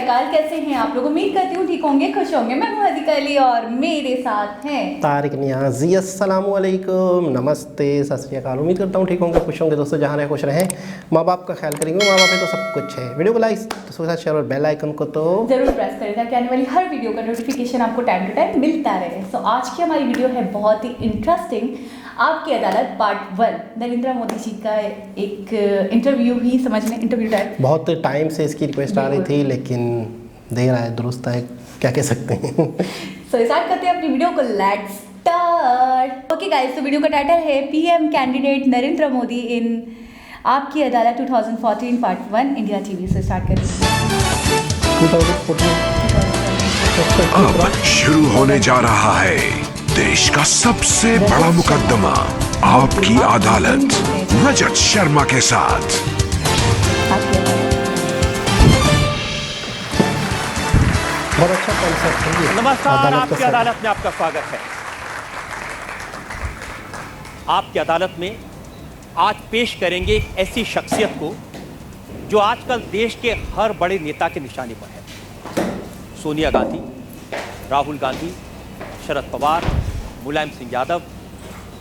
अकाल, कैसे हैं आप लोग? उम्मीद करती हूँ ठीक होंगे, खुश होंगे। मैं हूँ हदीका अली और मेरे साथ हैं तारिक नियाज़ी। अस्सलामु अलैकुम, नमस्ते, सत श्री अकाल। उम्मीद करता हूँ ठीक होंगे, खुश होंगे। दोस्तों जहाँ रहे खुश रहें, माँ बाप का ख्याल करेंगे। माँ बाप है तो सब कुछ है। वीडियो को लाइक, दोस्तों के साथ शेयर और बेल आइकन को तो जरूर प्रेस करें ताकि आने वाली हर वीडियो का नोटिफिकेशन आपको टाइम टू टाइम मिलता रहे। सो आज की हमारी वीडियो है बहुत ही इंटरेस्टिंग। आपकी अदालत पार्ट 1, नरेंद्र मोदी जी का एक इंटरव्यू ही समझ लें, इंटरव्यू टाइप। बहुत टाइम से इसकी रिक्वेस्ट आ रही थी, लेकिन देर आए दुरुस्त है, क्या कह सकते हैं। सो स्टार्ट करते हैं अपनी वीडियो को। Let's start. ओके गाइस, तो वीडियो का टाइटल है पीएम कैंडिडेट नरेंद्र मोदी इन आपकी अदालत 2014 पार्ट 1 इंडिया टीवी से स्टार्ट करेंगे। अब शुरू होने जा रहा है देश का सबसे बड़ा मुकदमा, आपकी अदालत, रजत शर्मा के साथ। बहुत अच्छा कॉन्सेप्ट है। नमस्कार, आपकी अदालत में आपका स्वागत है। आपकी अदालत में आज पेश करेंगे एक ऐसी शख्सियत को जो आजकल देश के हर बड़े नेता के निशाने पर है। सोनिया गांधी, राहुल गांधी, शरद पवार, मुलायम सिंह यादव,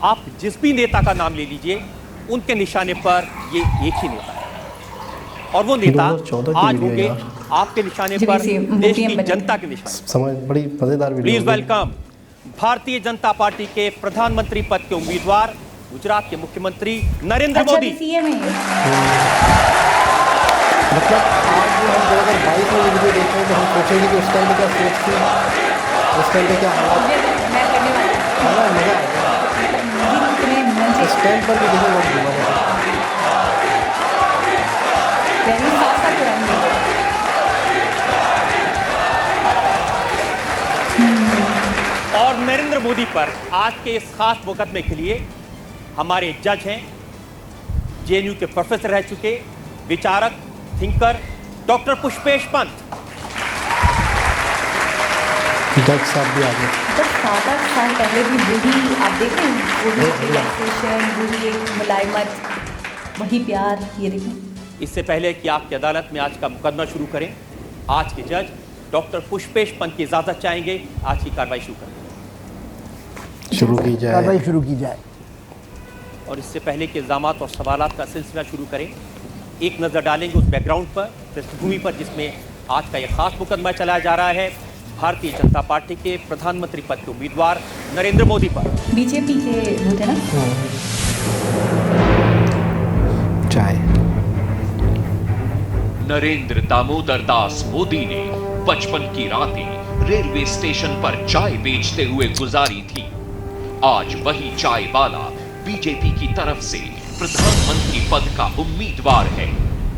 आप जिस भी नेता का नाम ले लीजिए, उनके निशाने पर ये एक ही नेता है। और वो नेता आज होंगे आपके निशाने पर देश की जनता के निशाने। समझ, बड़ी मजेदार video. Please welcome Bharatiya Janata party के प्रधानमंत्री पद के उम्मीदवार, गुजरात के मुख्यमंत्री नरेंद्र मोदी। मतलब आज जो हम 2022 में वीडियो देख रहे हैं तो हम सोचेंगे कि उस टाइम पे क्या सोच थी, उस टाइम पे क्या हालात, मजा आएगा। इस टाइम पर भी देखो लोग दीवाने और नरेंद्र मोदी पर आज के इस खास मुकदमे के लिए हमारे जज हैं जेएनयू के प्रोफेसर रह चुके विचारक, थिंकर डॉक्टर पुष्पेश पंत। जज साहब भी आ गए। 7-8 साल पहले भी वही आप देखें, वही मुलायमत, वही प्यार। ये देखें। इससे पहले कि आपकी अदालत में आज का मुकदमा शुरू करें, आज के जज डॉक्टर पुष्पेश पंत की इजाजत चाहेंगे। आज की कार्रवाई शुरू करें। कार्रवाई शुरू की जाए। और इससे पहले कि इल्जामात और सवालात का सिलसिला शुरू करें, एक नज़र डालेंगे उस बैकग्राउंड पर, पृष्ठभूमि पर, जिसमें आज का यह खास मुकदमा चलाया जा रहा है भारतीय जनता पार्टी के प्रधानमंत्री पद के उम्मीदवार नरेंद्र मोदी पर। बीजेपी के वो थे ना, चाय। नरेंद्र दामोदर दास मोदी ने बचपन की रातें रेलवे स्टेशन पर चाय बेचते हुए गुजारी थी। आज वही चाय वाला बीजेपी की तरफ से प्रधानमंत्री पद का उम्मीदवार है।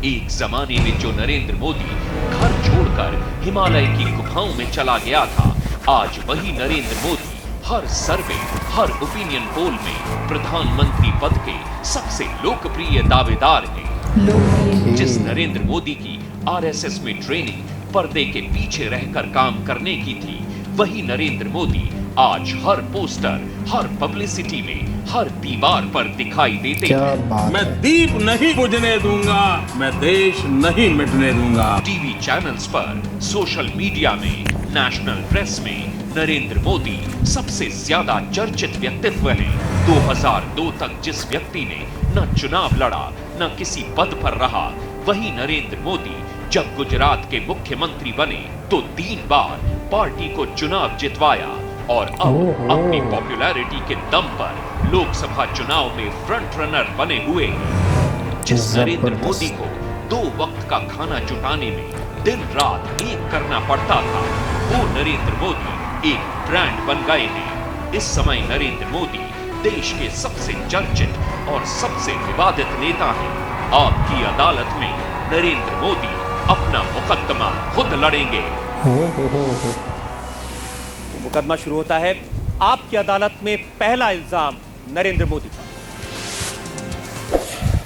एक जमाने में जो नरेंद्र मोदी घर छोड़कर हिमालय की गुफाओं में चला गया था, आज वही नरेंद्र मोदी हर सर्वे, हर ओपिनियन पोल में प्रधानमंत्री पद के सबसे लोकप्रिय दावेदार हैं। जिस नरेंद्र मोदी की आरएसएस में ट्रेनिंग पर्दे के पीछे रहकर काम करने की थी, वही नरेंद्र मोदी आज हर पोस्टर, हर पब्लिसिटी में, हर दीवार पर दिखाई देते हैं। मैं दीप नहीं बुझने दूंगा, मैं देश नहीं मिटने दूंगा। टीवी चैनल्स पर, सोशल मीडिया में, नेशनल प्रेस में नरेंद्र मोदी सबसे ज्यादा चर्चित व्यक्तित्व हैं। 2002 तक जिस व्यक्ति ने न चुनाव लड़ा, न किसी पद पर रहा, वही नरेंद्र मोदी जब गुजरात के मुख्यमंत्री बने तो 3 बार पार्टी को चुनाव जितवाया और अब अपनी पॉपुलैरिटी के दम पर लोकसभा चुनाव में फ्रंट रनर बने हुए। जिस नरेंद्र मोदी को 2 वक्त का खाना जुटाने में दिन रात एक करना पड़ता था, वो नरेंद्र मोदी एक ब्रांड बन गए हैं। इस समय नरेंद्र मोदी देश के सबसे चर्चित और सबसे विवादित नेता हैं। आपकी अदालत में नरेंद्र मोदी अपना मुकदमा खुद लड़ेंगे। मुकदमा शुरू होता है। आपकी अदालत में पहला इल्जाम नरेंद्र मोदी पर।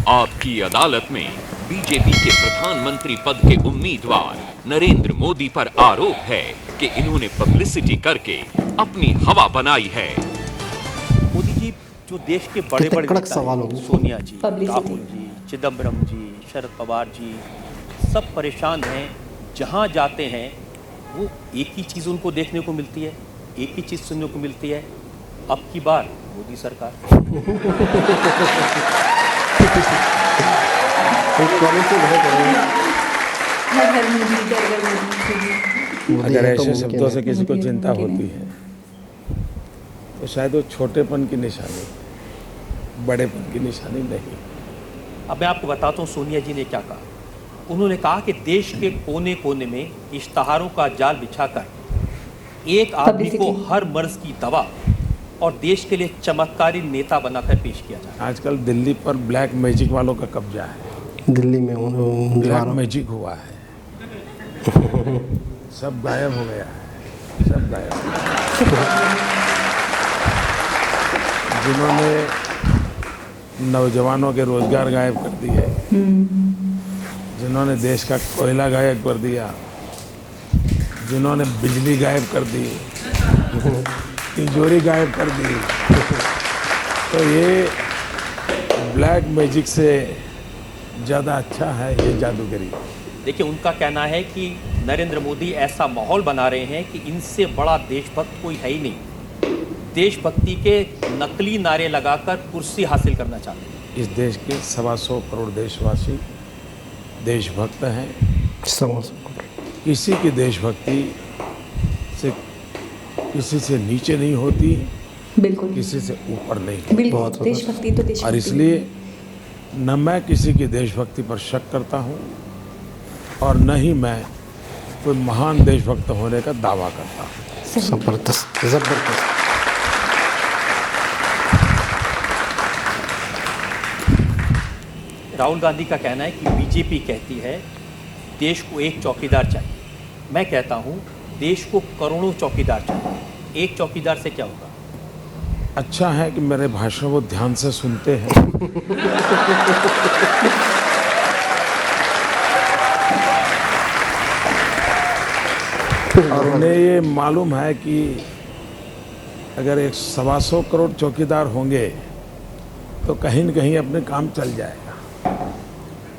आपकी अदालत में बीजेपी के प्रधानमंत्री पद के उम्मीदवार नरेंद्र मोदी पर आरोप है कि इन्होंने पब्लिसिटी करके अपनी हवा बनाई है। मोदी जी जो देश के बड़े बड़े कड़क सवाल हो, सोनिया जी, राहुल जी, चिदम्बरम जी, शरद पवार जी, सब परेशान हैं जहाँ जाते हैं वो एक ही चीज़ उनको देखने को मिलती है, एक ही चीज़ सुनने को मिलती है, अब की बार मोदी सरकार। हर हर मोदी, घर घर मोदी। अगर ऐसे शब्दों से किसी को चिंता होती है तो शायद वो छोटेपन की निशानी, बड़ेपन की निशानी नहीं। अब मैं आपको बताता हूँ सोनिया जी ने क्या कहा। उन्होंने कहा कि देश के कोने कोने में इश्तहारों का जाल बिछाकर एक आदमी को हर मर्ज की दवा और देश के लिए चमत्कारी नेता बनाकर पेश किया जाए। आजकल दिल्ली पर ब्लैक मैजिक वालों का कब्जा है। दिल्ली में ब्लैक मैजिक हुआ है, सब गायब हो गया है, सब गायब हो गया। जिन्होंने नौजवानों के रोजगार गायब कर दिए, जिन्होंने देश का कोयला गायब कर दिया, जिन्होंने बिजली गायब कर दी, तिजोरी गायब कर दी, तो ये ब्लैक मैजिक से ज़्यादा अच्छा है ये जादूगरी। देखिए, उनका कहना है कि नरेंद्र मोदी ऐसा माहौल बना रहे हैं कि इनसे बड़ा देशभक्त कोई है ही नहीं। देशभक्ति के नकली नारे लगाकर कुर्सी हासिल करना चाहते हैं। इस देश के 125 करोड़ देशवासी देशभक्त हैं। किसी की देशभक्ति से किसी से नीचे नहीं होती, बिल्कुल किसी से ऊपर नहीं। बिल्कुल, देशभक्ति तो देशभक्ति। और इसलिए न मैं किसी की देशभक्ति पर शक करता हूँ और न ही मैं कोई महान देशभक्त होने का दावा करता हूँ। जबरदस्त जबरदस्त। राहुल गांधी का कहना है कि बीजेपी कहती है देश को एक चौकीदार चाहिए। मैं कहता हूँ देश को करोड़ों चौकीदार चाहिए। एक चौकीदार से क्या होगा? अच्छा है कि मेरे भाषण वो ध्यान से सुनते हैं। और उन्हें ये मालूम है कि अगर 125 करोड़ चौकीदार होंगे तो कहीं न कहीं अपने काम चल जाएगा।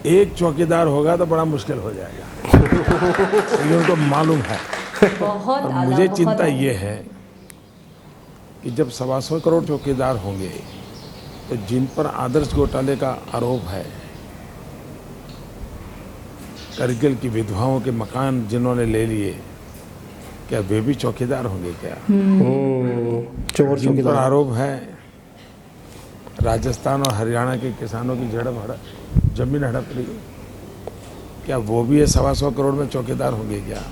एक चौकीदार होगा तो बड़ा मुश्किल हो जाएगा। लेकिन उनको मालूम है। बहुत और आला, मुझे बहुत चिंता आला। ये है कि जब 125 करोड़ चौकीदार होंगे तो जिन पर आदर्श घोटाले का आरोप है, करगिल की विधवाओं के मकान जिन्होंने ले लिए, क्या वे भी चौकीदार होंगे क्या? चोर जिन पर चौकीदार। आरोप है राजस्थान और हरियाणा के किसानों की जमीन हड़प रही, क्या वो भी ये 125 करोड़ में चौकीदार होंगे क्या?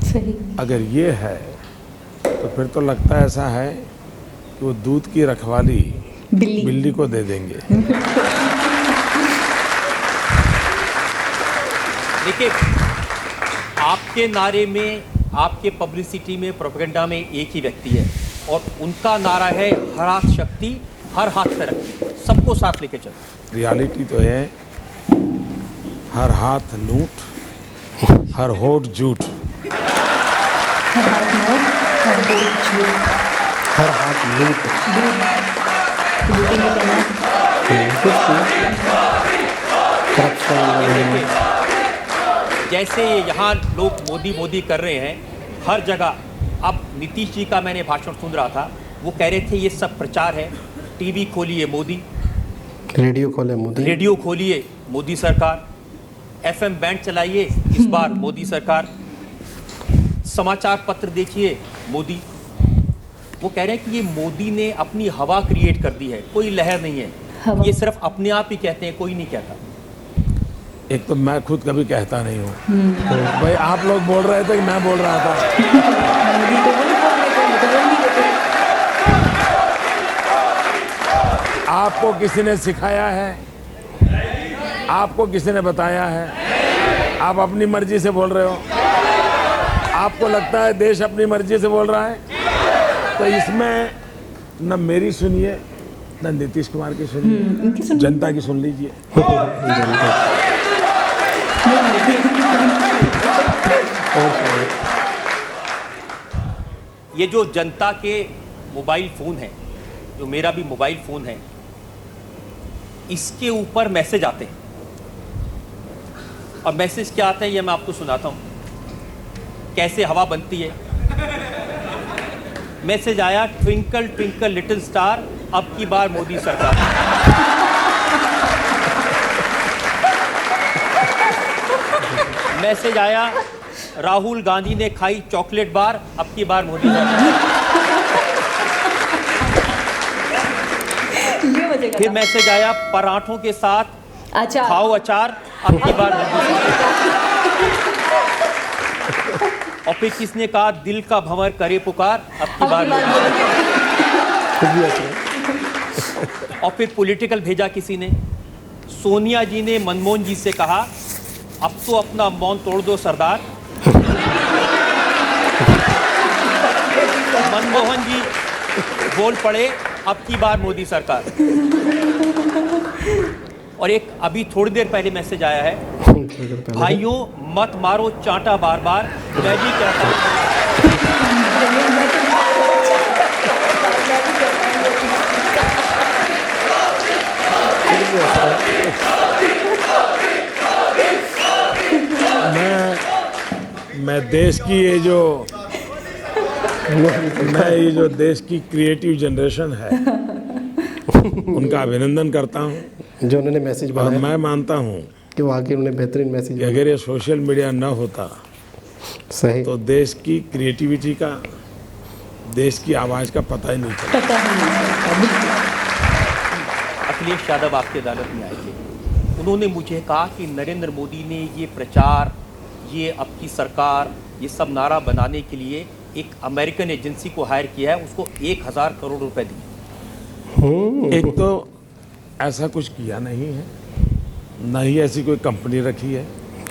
सही। अगर ये है तो फिर तो लगता है ऐसा है कि वो दूध की रखवाली बिल्ली को दे देंगे। देखिए, आपके नारे में, आपके पब्लिसिटी में, प्रोपेगेंडा में एक ही व्यक्ति है और उनका नारा है हर हाथ शक्ति, हर हाथ तरक्की, सबको साथ लेके चलो। रियलिटी तो है हर हाथ लूट, हर होठ झूठ। हर हाथ नोट, हर होठ झूठ। हर हाथ लूट। लूटेंगे करप्शन। जैसे यहाँ लोग मोदी मोदी कर रहे हैं हर जगह। अब नीतीश जी का मैंने भाषण सुन रहा था, वो कह रहे थे ये सब प्रचार है। टीवी खोलिए मोदी, रेडियो खोले मोदी, रेडियो खोलिए मोदी सरकार, FM बैंड चलाइए इस बार मोदी सरकार, समाचार पत्र देखिए मोदी। वो कह रहे हैं कि ये मोदी ने अपनी हवा क्रिएट कर दी है, कोई लहर नहीं है। ये सिर्फ अपने आप ही कहते हैं, कोई नहीं कहता। एक तो मैं खुद कभी कहता नहीं हूँ। भाई आप लोग बोल रहे थे कि मैं बोल रहा था। मोदी तो वही बोल रहे थे, तो बोल नहीं देते। आपको किसी ने सिखाया है? आपको किसी ने बताया है? आप अपनी मर्जी से बोल रहे हो? आपको लगता है देश अपनी मर्जी से बोल रहा है? तो इसमें न मेरी सुनिए, न नीतीश कुमार की सुनिए, जनता की सुन लीजिए। ये जो जनता के मोबाइल फ़ोन है, जो मेरा भी मोबाइल फ़ोन है, इसके ऊपर मैसेज आते हैं। और मैसेज क्या आते हैं ये मैं आपको सुनाता हूँ। कैसे हवा बनती है। मैसेज आया, ट्विंकल ट्विंकल लिटिल स्टार, अब की बार मोदी सरकार। मैसेज आया, राहुल गांधी ने खाई चॉकलेट बार, अब की बार मोदी सरकार। फिर मैसेज आया, पराठों के साथ अचार खाओ अचार, अब की बार मोदी सरकार। और फिर किसने कहा, दिल का भंवर करे पुकार, अब की बार मोदी सरकार। और फिर पॉलिटिकल भेजा किसी ने, सोनिया जी ने मनमोहन जी से कहा, अब तो अपना मौन तोड़ दो सरदार। मनमोहन जी बोल पड़े, अब की बार मोदी सरकार। और एक अभी थोड़ी देर पहले मैसेज आया है, भाइयों मत मारो चांटा बार बार, मैं भी कहता हूं। मैं देश की ये जो देश की क्रिएटिव जनरेशन है उनका अभिनंदन करता हूं, जो उन्होंने मैसेज और बनाया मैं मानता हूं कि वाकई उन्होंने बेहतरीन मैसेज कि अगर ये सोशल मीडिया न होता सही तो देश की क्रिएटिविटी का, देश की आवाज़ का पता ही नहीं चला। पता ही नहीं चलता, बिल्कुल। अखिलेश यादव आपकी अदालत में आए थे, उन्होंने मुझे कहा कि नरेंद्र मोदी ने ये प्रचार, ये अब की सरकार, ये सब नारा बनाने के लिए एक अमेरिकन एजेंसी को हायर किया है, उसको 1000 करोड़ रुपए दिए। एक तो ऐसा कुछ किया नहीं है, न ही ऐसी कोई कंपनी रखी है,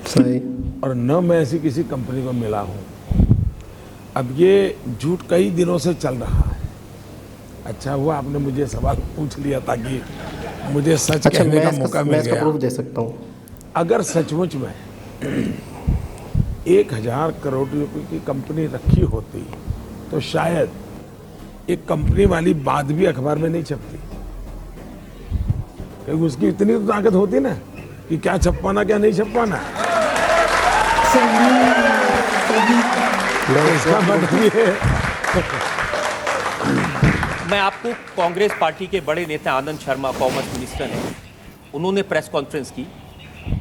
सही, और न मैं ऐसी किसी कंपनी को मिला हूँ। अब ये झूठ कई दिनों से चल रहा है। अच्छा हुआ आपने मुझे सवाल पूछ लिया ताकि मुझे सच अच्छा कहने का मैं मौका मिल इसका गया। प्रूफ दे सकता हूँ। अगर सचमुच में 1000 करोड़ रुपए की कंपनी रखी होती तो शायद एक कंपनी वाली बात भी अखबार में नहीं छपती, क्योंकि उसकी इतनी तो ताकत होती ना कि क्या छपवाना क्या नहीं छपवाना। इसका मतलब ये मैं आपको कांग्रेस पार्टी के बड़े नेता आनंद शर्मा, कॉमर्स मिनिस्टर हैं, उन्होंने प्रेस कॉन्फ्रेंस की।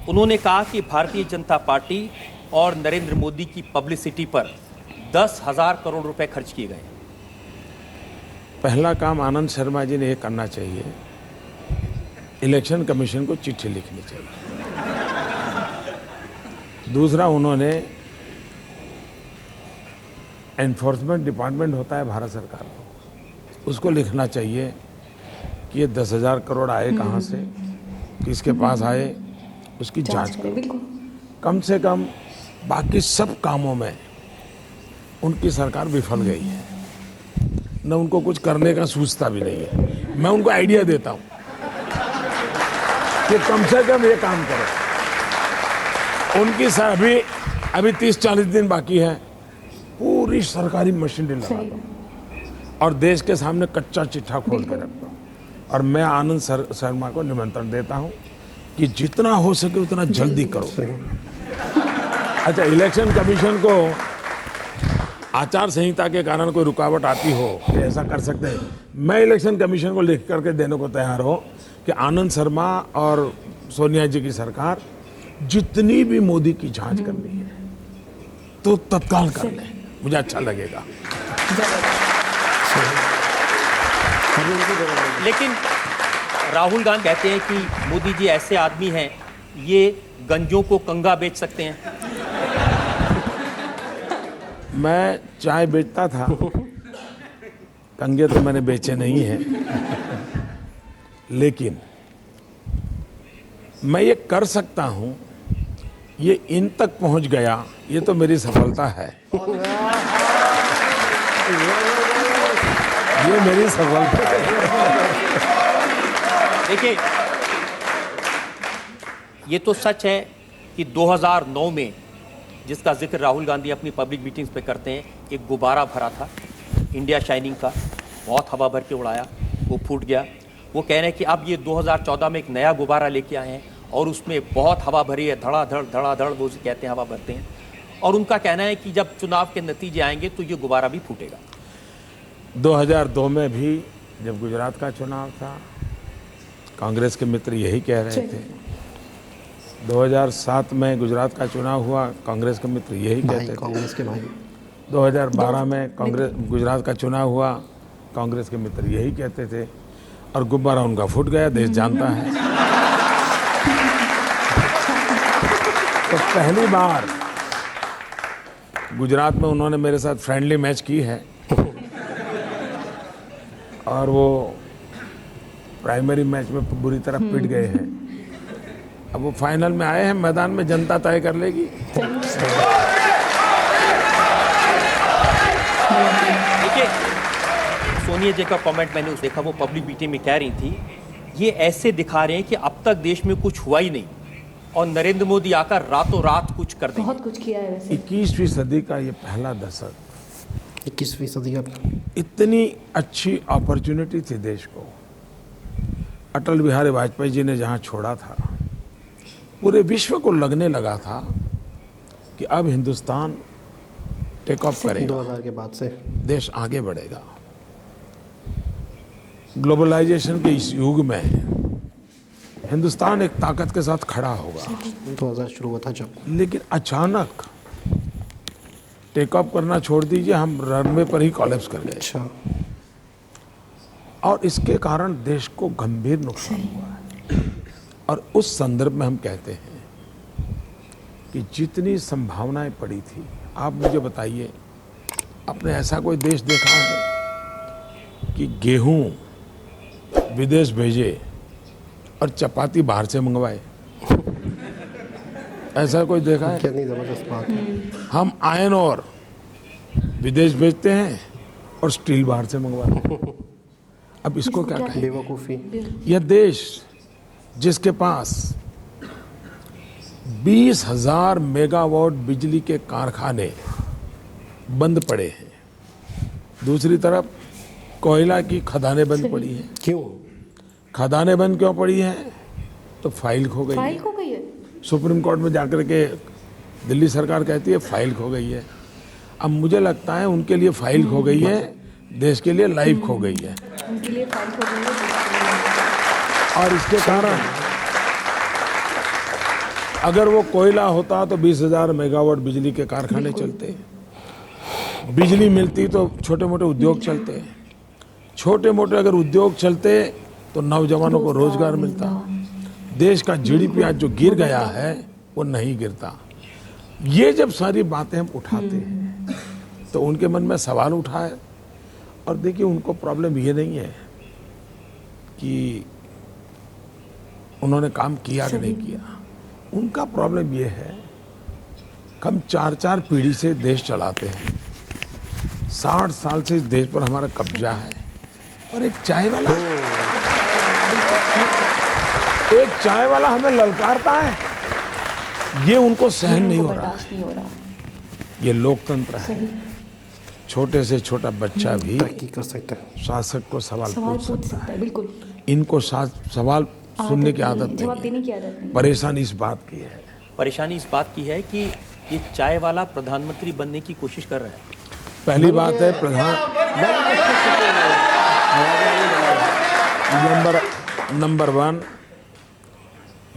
उन्होंने कहा कि भारतीय जनता पार्टी और नरेंद्र मोदी की पब्लिसिटी पर 10,000 करोड़ रुपए खर्च किए गए। पहला काम आनंद शर्मा जी ने ये करना चाहिए, इलेक्शन कमीशन को चिट्ठी लिखनी चाहिए। दूसरा, उन्होंने एनफोर्समेंट डिपार्टमेंट होता है भारत सरकार को, उसको लिखना चाहिए कि ये 10,000 करोड़ आए कहाँ से, किसके पास आए, उसकी जांच करो। बिल्कुल। कम से कम बाकी सब कामों में उनकी सरकार विफल गई है, न उनको कुछ करने का सूझता भी नहीं है। मैं उनको आइडिया देता हूँ कि कम से कम ये काम करो। उनकी अभी 30-40 दिन बाकी है, पूरी सरकारी मशीनरी लगा सही। दो और देश के सामने कच्चा चिट्ठा खोल के रख दो। और मैं आनंद शर्मा को निमंत्रण देता हूँ कि जितना हो सके उतना जल्दी करो। अच्छा, इलेक्शन कमीशन को आचार संहिता के कारण कोई रुकावट आती हो तो ऐसा कर सकते हैं। मैं इलेक्शन कमीशन को लिख करके देने को तैयार हो कि आनंद शर्मा और सोनिया जी की सरकार जितनी भी मोदी की जांच करनी है तो तत्काल कर लें, मुझे अच्छा लगेगा। लेकिन राहुल गांधी कहते हैं कि मोदी जी ऐसे आदमी हैं, ये गंजों को कंगा बेच सकते हैं। मैं चाय बेचता था, कंगे तो मैंने बेचे नहीं हैं, लेकिन मैं ये कर सकता हूं, ये इन तक पहुंच गया, ये तो मेरी सफलता है। ये मेरी सफलता है। देखिए, ये तो सच है कि 2009 में, जिसका जिक्र राहुल गांधी अपनी पब्लिक मीटिंग्स पे करते हैं, एक गुब्बारा भरा था इंडिया शाइनिंग का, बहुत हवा भर के उड़ाया, वो फूट गया। वो कह रहे हैं कि अब ये 2014 में एक नया गुब्बारा लेके आए हैं और उसमें बहुत हवा भरी है, धड़ाधड़ धड़ाधड़, वो उसे कहते हैं हवा भरते हैं। और उनका कहना है कि जब चुनाव के नतीजे आएंगे तो ये गुब्बारा भी फूटेगा। 2002 में भी जब गुजरात का चुनाव था, कांग्रेस के मित्र यही कह रहे थे। 2007 में गुजरात का चुनाव हुआ, कांग्रेस के मित्र यही कहते थे। कांग्रेस के भाई 2012 में कांग्रेस गुजरात का चुनाव हुआ, कांग्रेस के मित्र यही कहते थे, और गुब्बारा उनका फूट गया, देश जानता है। तो पहली बार गुजरात में उन्होंने मेरे साथ फ्रेंडली मैच की है, और वो प्राइमरी मैच में बुरी तरह पिट गए हैं। अब वो फाइनल में आए हैं, मैदान में जनता तय कर लेगी। देखिए, सोनिया जी का कमेंट मैंने देखा, वो पब्लिक मीटिंग में कह रही थी, ये ऐसे दिखा रहे हैं कि अब तक देश में कुछ हुआ ही नहीं और नरेंद्र मोदी आकर रातों रात कुछ कर देंगे। बहुत कुछ किया है वैसे। 21वीं सदी का ये पहला दशक, 21वीं सदी का इतनी अच्छी अपॉर्चुनिटी थी देश को। अटल बिहारी वाजपेयी जी ने जहां छोड़ा था, पूरे विश्व को लगने लगा था कि अब हिंदुस्तान टेक ऑफ करेगा, 2000 के बाद से देश आगे बढ़ेगा। ग्लोबलाइजेशन के इस युग में हिंदुस्तान एक ताकत के साथ खड़ा होगा। 2000 शुरू हुआ था जब, लेकिन अचानक टेक ऑफ करना छोड़ दीजिए, हम रनवे पर ही कॉलेप्स कर गए, अच्छा और इसके कारण देश को गंभीर नुकसान हुआ है। और उस संदर्भ में हम कहते हैं कि जितनी संभावनाएं पड़ी थी, आप मुझे बताइए, आपने ऐसा कोई देश देखा है कि गेहूं विदेश भेजे और चपाती बाहर से मंगवाए? ऐसा कोई देखा है? कितनी जबरदस्त बात है। हम आयरन और विदेश भेजते हैं और स्टील बाहर से मंगवाते हैं। अब इसको क्या कहें? बेवकूफ़ी। यह देश जिसके पास 20,000 मेगावाट बिजली के कारखाने बंद पड़े हैं, दूसरी तरफ कोयला की खदानें बंद पड़ी हैं। क्यों? खदानें बंद क्यों पड़ी हैं? तो फाइल खो गई फाइल है। खो गई है। सुप्रीम कोर्ट में जाकर के दिल्ली सरकार कहती है फाइल खो गई है। अब मुझे लगता है उनके लिए फाइल खो गई है, देश के लिए लाइफ खो गई है। उनके लिए फाइल खो गई है। और इसके कारण अगर वो कोयला होता तो 20,000 मेगावाट बिजली के कारखाने चलते, बिजली मिलती तो छोटे मोटे उद्योग चलते, छोटे मोटे अगर उद्योग चलते तो नौजवानों को रोजगार मिलता, देश का जीडीपी आज जो गिर गया है वो नहीं गिरता। ये जब सारी बातें हम उठाते हैं तो उनके मन में सवाल उठा है। और देखिए, उनको प्रॉब्लम ये नहीं है कि उन्होंने काम किया कि नहीं किया, उनका प्रॉब्लम ये है कि हम 4-4 पीढ़ी से देश चलाते हैं, 60 साल से इस देश पर हमारा कब्जा है, और एक चाय वाला हमें ललकारता है, ये उनको सहन नहीं हो रहा। बर्दाश्त नहीं हो रहा। ये लोकतंत्र है, छोटे से छोटा बच्चा भी तरक्की कर सकते हैं। शासक को सवाल पूछ सकता है। बिल्कुल। इनको सवाल सुनने की आदत जवाब नहीं देने है। की आदत नहीं। परेशानी इस बात की है, परेशानी इस बात की है कि ये चाय वाला प्रधानमंत्री बनने की कोशिश कर रहा है। पहली बात है नंबर 1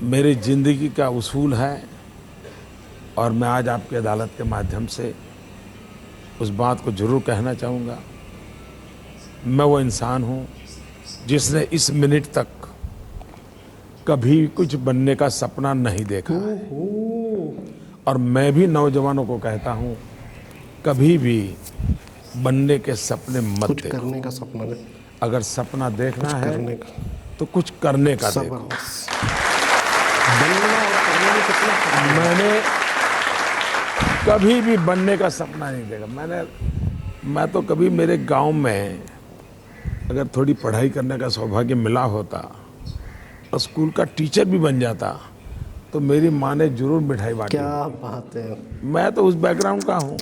मेरी जिंदगी का उसूल है, और मैं आज आपकी अदालत के माध्यम से उस बात को जरूर कहना चाहूँगा। मैं वो इंसान हूँ जिसने इस मिनट तक कभी कुछ बनने का सपना नहीं देखा है, और मैं भी नौजवानों को कहता हूँ, कभी भी बनने के सपने मत कुछ देखो। करने का सपना नहीं, अगर सपना देखना कुछ है करने का तो कुछ करने का देखो। जबरदस्त। बनना और करने में कितना फर्क है। मैंने कभी भी बनने का सपना नहीं देखा। मैं तो कभी मेरे गांव में अगर थोड़ी पढ़ाई करने का सौभाग्य मिला होता और स्कूल का टीचर भी बन जाता तो मेरी माँ ने जरूर मिठाई बांटी। क्या बात है। मैं तो उस बैकग्राउंड का हूँ।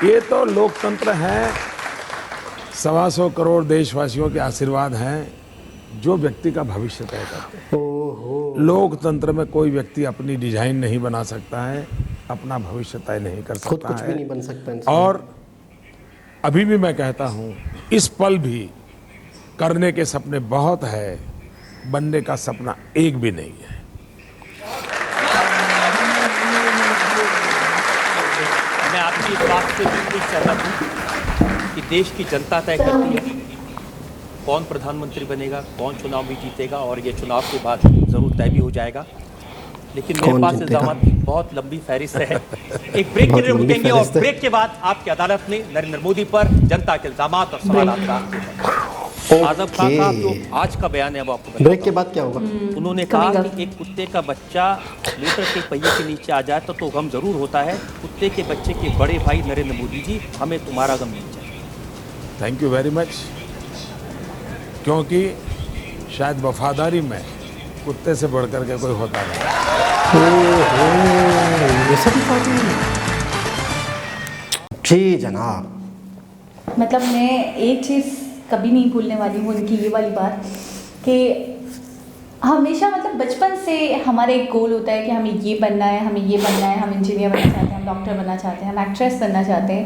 ये तो लोकतंत्र है, 125 करोड़ देशवासियों के आशीर्वाद हैं जो व्यक्ति का भविष्य तय करते हैं। ओहो। लोकतंत्र में कोई व्यक्ति अपनी डिजाइन नहीं बना सकता है, अपना भविष्य तय नहीं कर खुद सकता कुछ भी है। नहीं बन सकता इंसान। और अभी भी मैं कहता हूँ, इस पल भी करने के सपने बहुत है, बनने का सपना एक भी नहीं है। मैं आपकी इस बात से बिल्कुल सहमत हूँ कि देश की जनता तय करती है कौन प्रधानमंत्री बनेगा, कौन चुनाव में जीतेगा, और ये चुनाव के बाद जरूर तय भी हो जाएगा। लेकिन मेरे कौन पास जीतेगा? इल्जामात की बहुत लंबी फहरिस्त है। एक ब्रेक के बहुत लिए लंबी रुकेंगे और फहरिस्त है। ब्रेक के बाद आपकी अदालत ने नरेंद्र मोदी पर जनता के इल्जामात और सवाल किए हैं। आजम खान साहब जो आज का बयान है वो आपको बताता ब्रेक के हूं। बाद क्या होगा? उन्होंने कहा कि एक कुत्ते का बच्चा मोटर के पहिए के नीचे आ जाए तो गम जरूर होता है। कुत्ते के बच्चे के बड़े भाई नरेंद्र मोदी जी, हमें तुम्हारा गम नहीं चाहिए। Thank you very much. क्योंकि शायद वफादारी में कुत्ते से बढ़कर के कोई होता नहीं। ये सब बात है। जी जनाब। मतलब मैं एक चीज़ कभी नहीं भूलने वाली हूँ उनकी ये वाली बात कि हमेशा मतलब बचपन से हमारा एक गोल होता है कि हमें ये बनना है, हमें ये बनना है, हम इंजीनियर बनना चाहते हैं, हम डॉक्टर बनना चाहते हैं, हम एक्ट्रेस बनना चाहते हैं।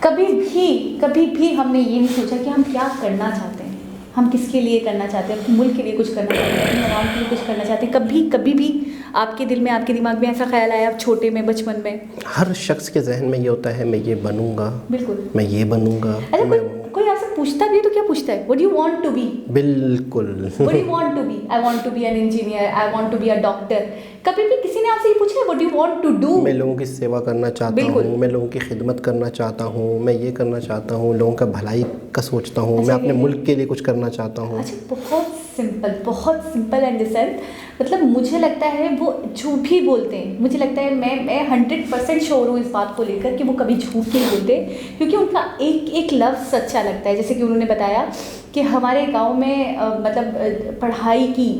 कभी भी हमने ये नहीं सोचा कि हम क्या करना चाहते हैं, हम किसके लिए करना चाहते हैं, अपने मुल्क के लिए कुछ करना चाहते हैं, अपने आवाम के लिए कुछ करना चाहते हैं। कभी भी आपके दिल में, आपके दिमाग में ऐसा ख्याल आया छोटे में, बचपन में? हर शख्स के जहन में ये होता है, मैं ये बनूंगा, बिल्कुल। मैं ये बनूंगा। अच्छा, कोई आपसे पूछता भी है तो क्या पूछता है? What do you want to be? बिल्कुल। What do you want to be? I want to be an engineer. I want to be a doctor. कभी भी किसी ने आपसे ये पूछा है what do you want to do? मैं लोगों की सेवा करना चाहता हूँ, मैं लोगों की खिदमत करना चाहता हूँ, मैं ये करना चाहता हूँ, लोगों का भलाई का सोचता हूँ, मैं अपने मुल्क के लिए कुछ करना चाहता हूँ। अच्छा, बहुत सिंपल एंड डिसेंट। मतलब मुझे लगता है वो जो भी बोलते हैं, मुझे लगता है मैं 100% श्योर हूँ इस बात को लेकर कि वो कभी झूठ नहीं बोलते, क्योंकि उनका एक लफ्ज़ सच्चा लगता है। जैसे कि उन्होंने बताया कि हमारे गांव में मतलब पढ़ाई की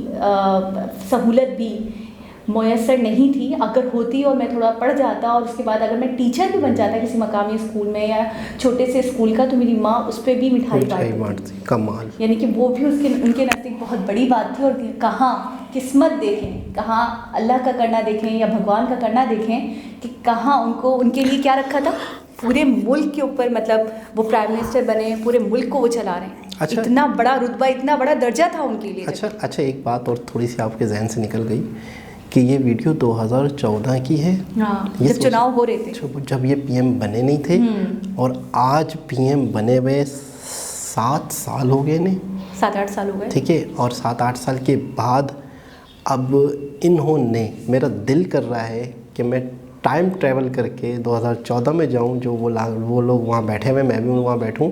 सहूलत भी मुयसर नहीं थी। अगर होती और मैं थोड़ा पढ़ जाता और उसके बाद अगर मैं टीचर भी बन जाता किसी मकामी स्कूल में या छोटे से स्कूल का, तो मेरी माँ उस पर भी मिठाई बांटती। कमाल। यानी कि वो भी उनके नज़दीक बहुत बड़ी बात थी। और कहाँ किस्मत देखें, कहाँ अल्लाह का करना देखें या भगवान का करना देखें कि कहाँ उनको उनके लिए क्या रखा था, पूरे मुल्क के ऊपर मतलब वो प्राइम मिनिस्टर बने, पूरे मुल्क को वो चला रहे हैं। अच्छा, इतना बड़ा रुतबा, इतना बड़ा दर्जा था उनके लिए। अच्छा, एक बात और थोड़ी सी आपके जहन से निकल गई कि ये वीडियो 2014 की है। हाँ, जब चुनाव हो रहे थे, जब ये पीएम बने नहीं थे, और आज पीएम बने हुए 7 साल हो गए ने, 7-8 साल हो गए। ठीक है। और 7-8 साल के बाद अब इन्होंने, मेरा दिल कर रहा है कि मैं टाइम ट्रैवल करके 2014 में जाऊं, जो वो लोग वहाँ बैठे हुए, मैं भी वहाँ बैठूं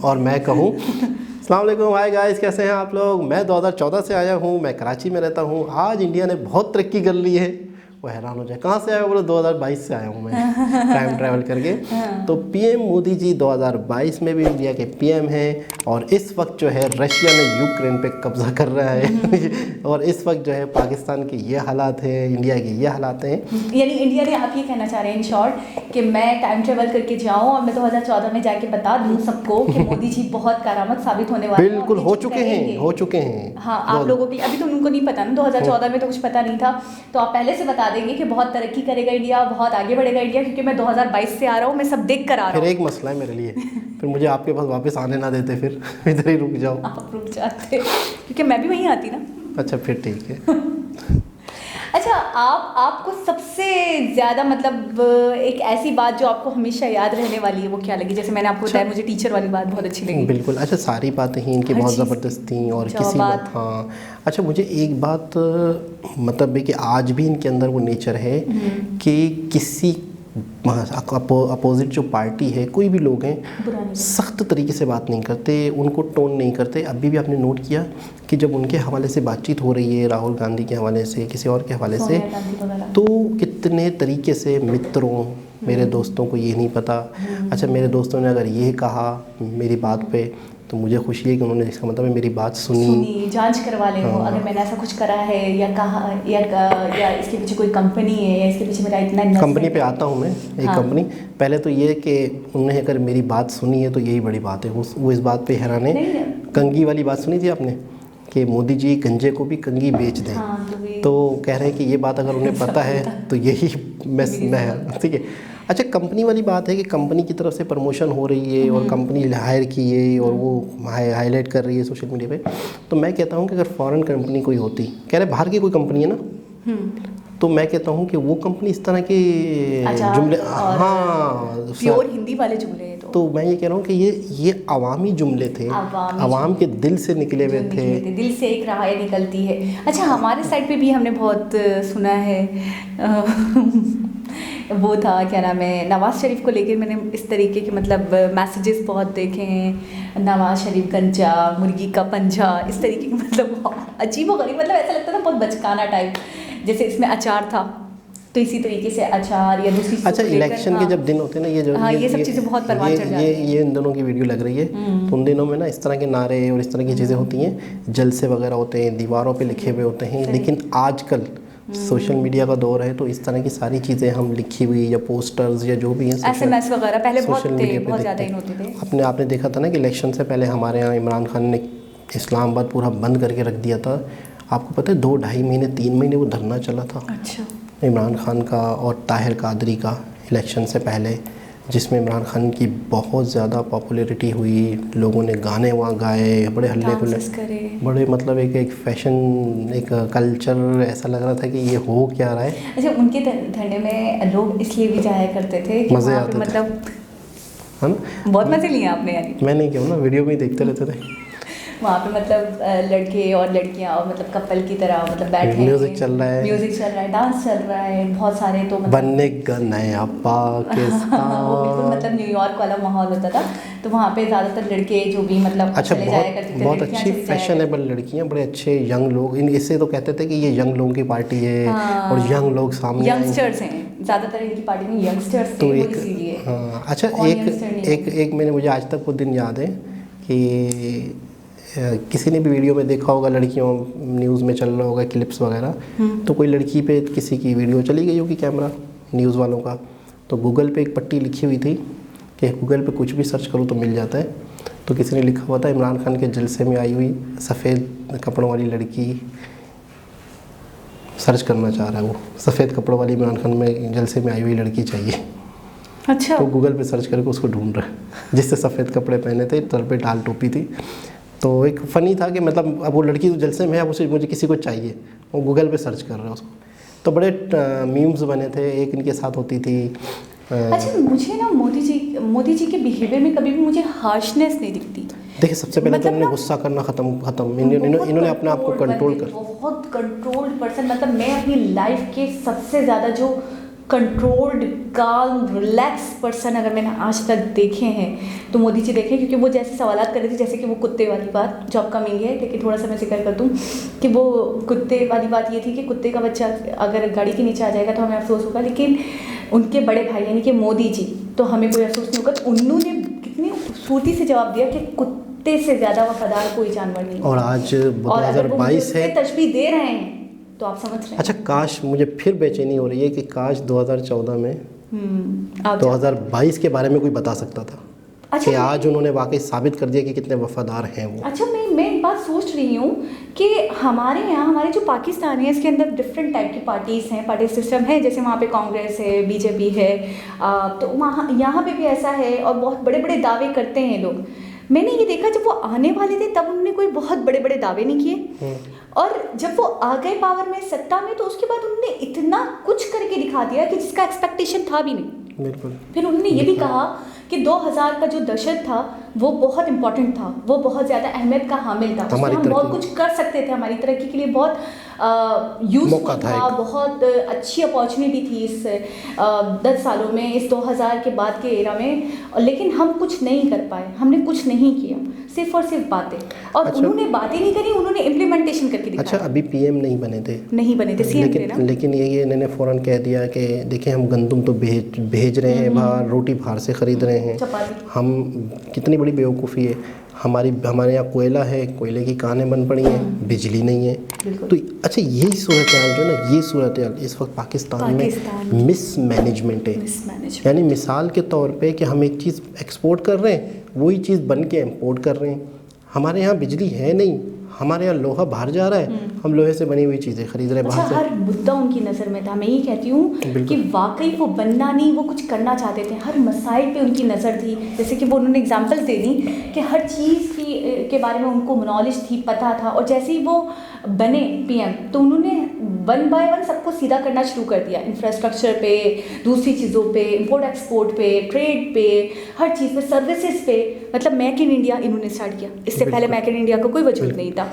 और मैं कहूँ अस्सलाम वालेकुम, हाय गाइस, कैसे हैं आप लोग? मैं 2014 से आया हूँ, मैं कराची में रहता हूँ, आज इंडिया ने बहुत तरक्की कर ली है। वो हैरान हो जाए, कहाँ से आया? बोले 2022 से आया हूँ मैं टाइम ट्रैवल करके। तो पीएम मोदी जी 2022 में भी इंडिया के पीएम हैं, और इस वक्त जो है रशिया ने यूक्रेन पे कब्जा कर रहा है और इस वक्त जो है पाकिस्तान के ये हालात हैं, इंडिया के ये हालात हैं। यानी इंडिया ने आप ये कहना चाह रहे हैं इन शॉर्ट कि मैं टाइम ट्रेवल करके जाऊं और मैं 2014 में जाके बता दूं सबको कि मोदी जी बहुत करामत साबित होने वाले हैं। बिल्कुल हो चुके हैं। हाँ, आप लोगों के लिए अभी तो उनको नहीं पता ना, 2014 में तो कुछ पता नहीं था, तो आप पहले से बता देंगे कि बहुत तरक्की करेगा इंडिया, बहुत आगे बढ़ेगा इंडिया, क्योंकि मैं 2022 से आ रहा हूँ, मैं सब देख कर आ रहा हूँ। फिर एक मसला है मेरे लिए, फिर मुझे आपके पास वापस आने ना देते, फिर इधर ही रुक जाओ। आप रुक जाते क्योंकि मैं भी वहीं आती ना। अच्छा, फिर ठीक है। अच्छा, आपको सबसे ज़्यादा मतलब एक ऐसी बात जो आपको हमेशा याद रहने वाली है, वो क्या लगी? जैसे मैंने आपको बताया, मुझे टीचर वाली बात बहुत अच्छी लगी। बिल्कुल। अच्छा, सारी बातें ही इनकी बहुत ज़बरदस्त थी, और किसी बात, हाँ। अच्छा, मुझे एक बात मतलब है कि आज भी इनके अंदर वो नेचर है कि किसी अपोजिट जो पार्टी है, कोई भी लोग हैं, सख्त तरीके से बात नहीं करते, उनको टोन नहीं करते। अभी भी आपने नोट किया कि जब उनके हवाले से बातचीत हो रही है, राहुल गांधी के हवाले से, किसी और के हवाले से, तो कितने तरीके से मित्रों, मेरे दोस्तों को ये नहीं पता। अच्छा, मेरे दोस्तों ने अगर ये कहा मेरी बात पे, तो मुझे खुशी है कि उन्होंने, इसका मतलब है मेरी बात सुनी, जांच करवा ले। हाँ। अगर मैंने ऐसा कुछ करा है या कहा या इसके पीछे कोई कंपनी है या इसके पीछे मेरा इतना कंपनी पे आता हूँ मैं, एक हाँ। कंपनी पहले तो ये कि उन्होंने अगर मेरी बात सुनी है तो यही बड़ी बात है। वो इस बात पे हैरान है। कंगी वाली बात सुनी थी आपने कि मोदी जी गंजे को भी कंगी बेच दें। हाँ, तो तो कह रहे हैं कि ये बात अगर उन्हें पता है तो यही मैं ठीक है। अच्छा, कंपनी वाली बात है कि कंपनी की तरफ से प्रमोशन हो रही है और कंपनी हायर की है और वो हाईलाइट कर रही है सोशल मीडिया पे। तो मैं कहता हूँ कि अगर फॉरेन कंपनी कोई होती, कह रहे बाहर की कोई कंपनी है ना, तो मैं कहता हूँ कि वो कंपनी इस तरह के जुमले, हाँ, प्योर हिंदी वाले जुमले हैं तो मैं ये कह रहा हूँ कि ये अवामी जुमले थे, अवाम के दिल से निकले हुए थे, दिल से एक राय निकलती है। अच्छा, हमारे साइड पे भी हमने बहुत सुना है वो था, क्या नाम है, नवाज़ शरीफ को लेकर मैंने इस तरीके के मतलब मैसेजेस बहुत देखे हैं, नवाज़ शरीफ गंजा, मुर्गी का पंजा, इस तरीके के मतलब अजीब व गरीब, मतलब ऐसा लगता था बहुत बचकाना टाइप। जैसे इसमें अचार था तो इसी तरीके से अचार या दूसरी। अच्छा, इलेक्शन के जब दिन होते हैं ना, ये जो ये सब चीज़ें बहुत परवान चढ़ जाती हैं। ये इन दोनों की वीडियो लग रही है, तो उन दिनों में ना इस तरह के नारे और इस तरह की चीज़ें होती हैं, जलसे वगैरह होते हैं, दीवारों पे लिखे हुए होते हैं। लेकिन आजकल सोशल मीडिया का दौर है, तो इस तरह की सारी चीज़ें हम लिखी हुई या पोस्टर्स या जो भी हैं SMS वगैरह पहले बहुत सोशल मीडिया बहुत पे ज़्यादा इन देखते होते हैं। आपने देखा था ना कि इलेक्शन से पहले हमारे यहाँ इमरान खान ने इस्लामाबाद पूरा बंद करके रख दिया था। आपको पता है 2-2.5 महीने 3 महीने वो धरना चला था। अच्छा। इमरान खान का और ताहिर कादरी का इलेक्शन से पहले, जिसमें इमरान खान की बहुत ज़्यादा पॉपुलैरिटी हुई, लोगों ने गाने वहाँ गाए, बड़े हल्ले खुल्ले, बड़े मतलब एक फैशन, एक कल्चर, ऐसा लग रहा था कि ये हो क्या रहा है। अच्छा, उनके धरने में लोग इसलिए भी जाया करते थे कि मज़े आते थे, मतलब है ना, बहुत मज़े लिए आपने यानी। मैं नहीं क्यों ना, वीडियो में ही देखते रहते थे वहाँ पे मतलब लड़के और लड़कियाँ और मतलब कपल की तरह मतलब बैठे, म्यूज़िक चल रहा है, डांस चल रहा है, बहुत सारे, तो मतलब बनने का नया पाकिस्तान वो बिल्कुल मतलब न्यूयॉर्क वाला माहौल होता था। तो वहाँ पे ज़्यादातर लड़के जो भी मतलब अच्छा, चले जाया करते थे, बहुत अच्छी फैशनेबल लड़कियाँ, बड़े अच्छे यंग लोग, इससे तो कहते थे कि ये यंग लोगों की पार्टी है। हाँ, और यंग लोग सामने, यंगस्टर्स हैं ज़्यादातर इनकी पार्टी में, यंगस्टर्स तो एक, इसीलिए। हाँ, अच्छा, एक मैंने, मुझे आज तक वो दिन याद है कि किसी ने भी वीडियो में देखा होगा, लड़कियों न्यूज़ में चल रहा होगा क्लिप्स वगैरह, तो कोई लड़की पे किसी की वीडियो चली गई होगी कैमरा न्यूज़ वालों का, तो गूगल पे एक पट्टी लिखी हुई थी कि गूगल पे कुछ भी सर्च करो तो मिल जाता है। तो किसी ने लिखा हुआ था, इमरान खान के जलसे में आई हुई सफ़ेद कपड़ों वाली लड़की सर्च करना चाह रहा है, वो सफ़ेद कपड़ों वाली इमरान खान में जलसे में आई हुई लड़की चाहिए। अच्छा, तो गूगल पे सर्च करके उसको ढूंढ रहा है, जिससे सफ़ेद कपड़े पहने थे, सर पे लाल टोपी थी। तो एक फ़नी था कि मतलब अब वो लड़की तो जलसे में है, अब उसे मुझे किसी को चाहिए, वो गूगल पे सर्च कर रहा है उसको। तो बड़े मीम्स बने थे, एक इनके साथ होती थी। अच्छा, मुझे ना मोदी जी के बिहेवियर में कभी भी मुझे हार्शनेस नहीं दिखती। देखिए, सबसे पहले तो उन्होंने गुस्सा करना ख़त्म, इन्होंने अपने आप को कंट्रोल कर, बहुत कंट्रोल्ड पर्सन, मतलब मैं अपनी लाइफ के सबसे ज़्यादा जो कंट्रोल्ड, काम, रिलैक्स पर्सन अगर मैंने आज तक देखे हैं तो मोदी जी देखे, क्योंकि वो जैसे सवालात कर रहे थे, जैसे कि वो कुत्ते वाली बात जो आपका कमिंग है, लेकिन थोड़ा सा मैं जिक्र कर दूँ कि वो कुत्ते वाली बात ये थी कि कुत्ते का बच्चा अगर गाड़ी के नीचे आ जाएगा तो हमें अफसोस होगा, लेकिन उनके बड़े भाई यानी कि मोदी जी, तो हमें कोई अफसोस नहीं होगा। तो उन्होंने कितनी खूबसूरती से जवाब दिया कि कुत्ते से ज़्यादा वफादार कोई जानवर नहीं। और आज 2022 है, तशबीह दे रहे हैं, तो आप समझ रहे हैं। अच्छा, काश, मुझे फिर बेचैनी हो रही है कि काश 2014 में 2022 के बारे में कोई बता सकता था। अच्छा, कि आज उन्होंने वाकई साबित कर दिया कि कितने वफादार हैं वो। अच्छा, मैं एक बात सोच रही हूँ कि हमारे यहाँ, हमारे जो पाकिस्तान है, इसके अंदर डिफरेंट टाइप की पार्टीज़ हैं, पार्टी सिस्टम है, जैसे वहाँ पे कांग्रेस है, बीजेपी है, तो वहाँ यहाँ पे भी ऐसा है, और बहुत बड़े बड़े दावे करते हैं लोग। मैंने ये देखा, जब वो आने वाले थे तब उन्होंने कोई बहुत बड़े बड़े दावे नहीं किए, और जब वो आ गए पावर में, सत्ता में, तो उसके बाद उन्होंने इतना कुछ करके दिखा दिया कि जिसका एक्सपेक्टेशन था भी नहीं। बिल्कुल। फिर उन्होंने ये भी कहा कि 2000 का जो दशक था वो बहुत इंपॉर्टेंट था, वो बहुत ज़्यादा अहमियत का हामिल था, उसमें हम बहुत कुछ कर सकते थे, हमारी तरक्की के लिए बहुत यूज़फुल था, बहुत अच्छी अपॉर्चुनिटी थी इस 10 सालों में, इस 2000 के बाद के एरा में, लेकिन हम कुछ नहीं कर पाए, हमने कुछ नहीं किया, सिर्फ और सिर्फ बातें। और अच्छा, उन्होंने बातें नहीं करी, उन्होंने इम्प्लीमेंटेशन करके दिखाया। अच्छा, अभी PM नहीं बने थे, सीएम थे ना, लेकिन ये इन्होंने फ़ौरन कह दिया कि देखिए, हम गंदम तो भेज रहे हैं बाहर, रोटी बाहर से ख़रीद रहे हैं, हम, कितनी बड़ी बेवकूफ़ी है। हमारे यहाँ कोयला है, कोयले की कानें बन पड़ी हैं, बिजली नहीं है। तो अच्छा, यही सूरत हाल जो ना, ये सूरत हाल इस वक्त पाकिस्तान में मिसमैनेजमेंट है। यानी मिसाल के तौर पे कि हम एक चीज़ एक्सपोर्ट कर रहे हैं, वही चीज़ बन के इम्पोर्ट कर रहे हैं। हमारे यहाँ बिजली है नहीं, हमारे यहाँ लोहा बाहर जा रहा है, हम लोहे से बनी हुई चीज़ें खरीद रहे हैं अच्छा, बाहर से। हर मुद्दा उनकी नज़र में था। मैं ये कहती हूँ कि वाकई वो बनना नहीं, वो कुछ करना चाहते थे। हर मसाइल पे उनकी नज़र थी। जैसे कि वो उन्होंने एग्जांपल्स दे दी कि हर चीज़ के बारे में उनको नॉलेज थी, पता था। और जैसे ही वो बने पीएम तो उन्होंने 1 बाय 1 सबको सीधा करना शुरू कर दिया। इंफ्रास्ट्रक्चर पे, दूसरी चीज़ों पे, इंपोर्ट एक्सपोर्ट पे, ट्रेड पे, हर चीज़ पे, सर्विसेज पे। मतलब मेक इन इंडिया इन्होंने स्टार्ट किया। इससे पहले मेक इन इंडिया का कोई वजूद नहीं था।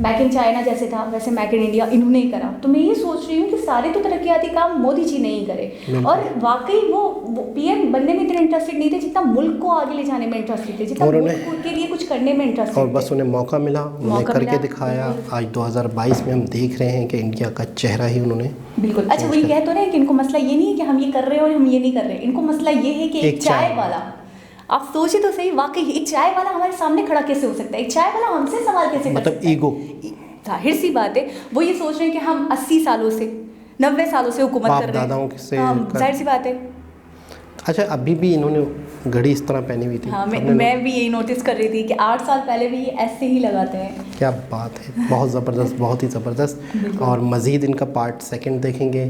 मेक इन चाइना जैसे था वैसे मेक इन इंडिया इन्होंने ही करा। तो मैं ये सोच रही हूँ कि सारे तो तरक्याती काम मोदी जी नहीं करे। और वाकई वो पीएम बनने में इतने इंटरेस्टेड नहीं थे जितना मुल्क को आगे ले जाने में इंटरेस्टेड थे, जितना मुल्क के लिए कुछ करने में इंटरेस्टेड थे। और बस उन्हें मौका मिला, उन्होंने करके दिखाया। आज 2022 में हम देख रहे हैं कि इंडिया का चेहरा ही उन्होंने बिल्कुल। अच्छा, वो ये कह तो रहे हैं कि इनको मसला ये नहीं है कि हम ये कर रहे हैं और हम ये नहीं कर रहे हैं। इनको मसला ये है कि एक चाय वाला, आप सोचे तो सही, वाकई एक चाय वाला हमारे सामने खड़ा कैसे हो सकता है? एक चाय वाला हमसे सवाल कैसे कर मतलब सकता है? ईगो, जाहिर सी बात है। वो ये सोच रहे हैं कि हम 80 सालों से 90 सालों से हुकूमत कर रहे हैं, दादाओं से जाहिर सी बात है। अच्छा, अभी भी इन्होंने घड़ी इस तरह पहनी हुई थी। हाँ, मैं भी यही नोटिस कर रही थी कि 8 साल पहले भी ये ऐसे ही लगाते हैं। क्या बात है, बहुत ज़बरदस्त, बहुत ही ज़बरदस्त। और मज़ीद इनका पार्ट 2 देखेंगे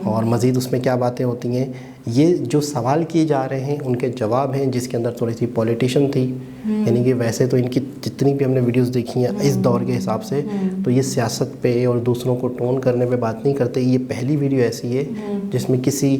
और मज़ीद उसमें क्या बातें होती हैं। ये जो सवाल किए जा रहे हैं उनके जवाब हैं, जिसके अंदर थोड़ी सी पॉलिटिशियन थी। यानी कि वैसे तो इनकी जितनी भी हमने वीडियोस देखी हैं इस दौर के हिसाब से, तो ये सियासत पे और दूसरों को टोन करने पे बात नहीं करते। ये पहली वीडियो ऐसी है जिसमें किसी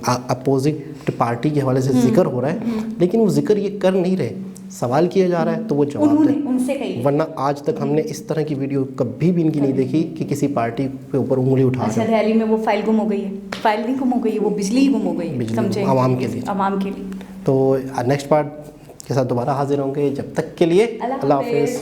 अपोजिट पार्टी के हवाले से जिक्र हो रहा है, लेकिन वो जिक्र ये कर नहीं रहे, सवाल किया जा रहा है तो वो जवाब दें। उनसे कही, वरना आज तक हमने इस तरह की वीडियो कभी भी इनकी नहीं देखी कि किसी पार्टी के ऊपर उंगली उठा अच्छा, रैली में वो फाइल गुम हो गई है। फाइल नहीं गुम हो गई है, वो बिजली ही गुम हो गई है, समझे, आवाम के लिए। आवाम के लिए। तो नेक्स्ट पार्ट के साथ दोबारा हाजिर होंगे। जब तक के लिए अल्लाह हाफिज़।